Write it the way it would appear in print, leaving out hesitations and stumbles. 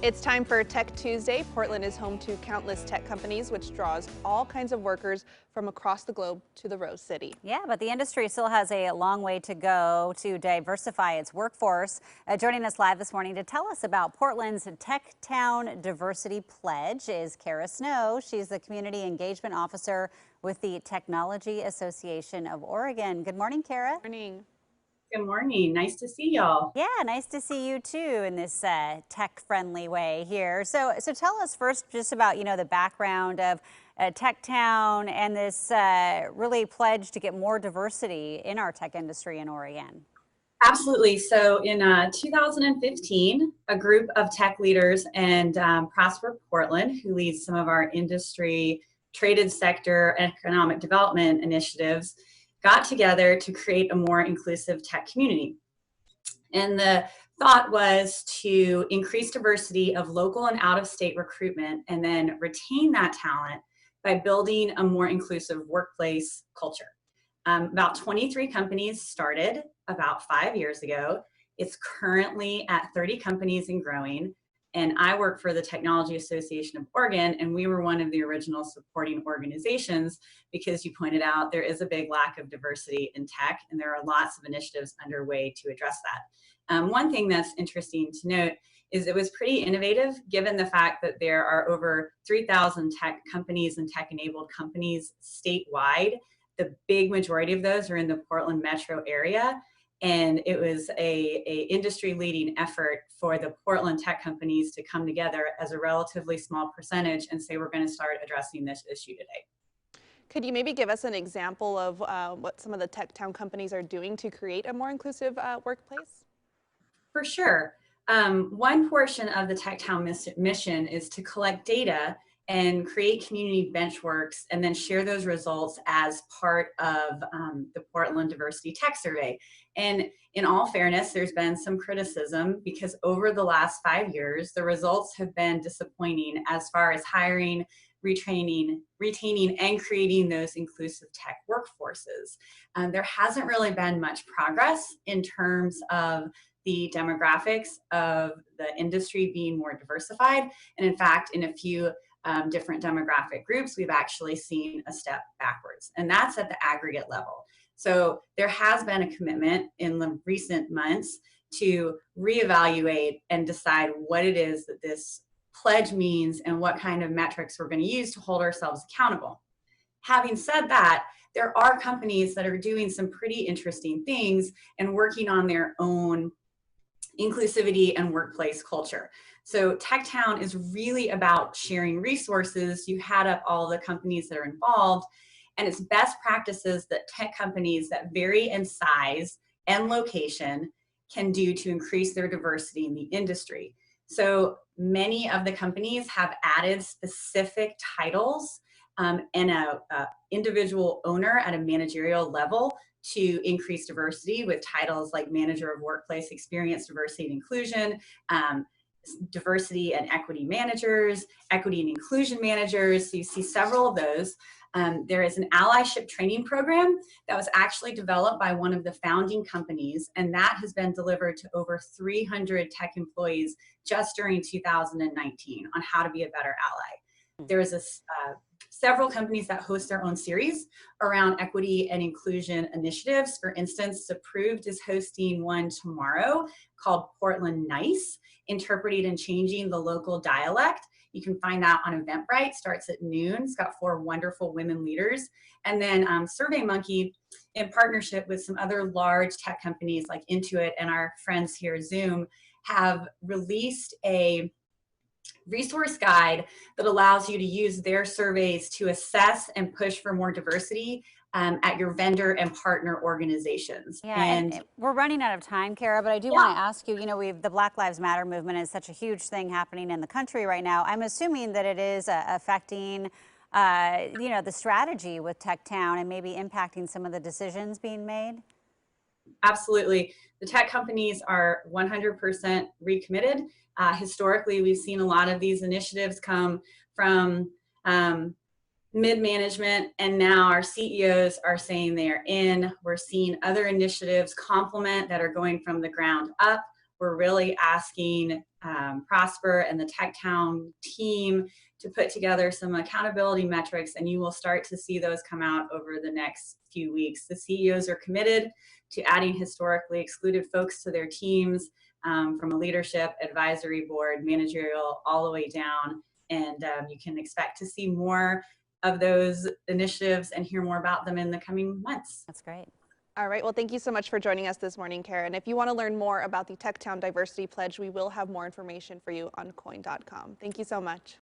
It's time for Tech Tuesday. Portland is home to countless tech companies, which draws all kinds of workers from across the globe to the Rose City. Yeah, but the industry still has a long way to go to diversify its workforce. Joining us live this morning to tell us about Portland's TechTown Diversity Pledge is Cara Snow. She's the Community Engagement Officer with the Technology Association of Oregon. Good morning, Cara. Good morning. Good morning. Nice to see y'all. Yeah, nice to see you too in this tech-friendly way here. So tell us first just about, the background of TechTown and this really pledge to get more diversity in our tech industry in Oregon. Absolutely. So in 2015, a group of tech leaders and Prosper Portland, who leads some of our industry, traded sector, and economic development initiatives, got together to create a more inclusive tech community. And the thought was to increase diversity of local and out-of-state recruitment and then retain that talent by building a more inclusive workplace culture. About 23 companies started about 5 years ago. It's currently at 30 companies and growing. And I work for the Technology Association of Oregon, and we were one of the original supporting organizations because you pointed out there is a big lack of diversity in tech, and there are lots of initiatives underway to address that. One thing that's interesting to note is it was pretty innovative given the fact that there are over 3,000 tech companies and tech-enabled companies statewide. The big majority of those are in the Portland metro area. And it was a industry-leading effort for the Portland tech companies to come together as a relatively small percentage and say, we're going to start addressing this issue today. Could you maybe give us an example of what some of the TechTown companies are doing to create a more inclusive workplace? For sure. One portion of the TechTown mission is to collect data and create community benchmarks and then share those results as part of the Portland Diversity Tech Survey. And in all fairness, there's been some criticism because over the last 5 years, the results have been disappointing as far as hiring, retaining, and creating those inclusive tech workforces. There hasn't really been much progress in terms of the demographics of the industry being more diversified. And in fact, in a few different demographic groups, we've actually seen a step backwards, and that's at the aggregate level. So there has been a commitment in the recent months to reevaluate and decide what it is that this pledge means and what kind of metrics we're going to use to hold ourselves accountable. Having said that, there are companies that are doing some pretty interesting things and working on their own inclusivity and workplace culture. So TechTown is really about sharing resources. You had up all the companies that are involved, and it's best practices that tech companies that vary in size and location can do to increase their diversity in the industry. So many of the companies have added specific titles and a individual owner at a managerial level to increase diversity with titles like Manager of Workplace Experience, Diversity and Inclusion, Diversity and Equity Managers, Equity and Inclusion Managers. So you see several of those. There is an allyship training program that was actually developed by one of the founding companies, and that has been delivered to over 300 tech employees just during 2019 on how to be a better ally. There is several companies that host their own series around equity and inclusion initiatives. For instance, Approved is hosting one tomorrow called Portland Nice, Interpreting and Changing the Local Dialect. You can find that on Eventbrite, starts at noon. It's got 4 wonderful women leaders. And then SurveyMonkey, in partnership with some other large tech companies like Intuit and our friends here, Zoom, have released a resource guide that allows you to use their surveys to assess and push for more diversity at your vendor and partner organizations. Yeah, and we're running out of time, Cara, but I do want to ask you, the Black Lives Matter movement is such a huge thing happening in the country right now. I'm assuming that it is affecting, the strategy with TechTown and maybe impacting some of the decisions being made? Absolutely. The tech companies are 100% recommitted. Historically, we've seen a lot of these initiatives come from mid-management, and now our CEOs are saying they are in. We're seeing other initiatives complement that are going from the ground up. we're really asking Prosper and the TechTown team to put together some accountability metrics, and you will start to see those come out over the next few weeks. The CEOs are committed to adding historically excluded folks to their teams, from a leadership, advisory board, managerial, all the way down. And you can expect to see more of those initiatives and hear more about them in the coming months. That's great. All right, well, thank you so much for joining us this morning, Cara. And if you want to learn more about the TechTown Diversity Pledge, we will have more information for you on coin.com. Thank you so much.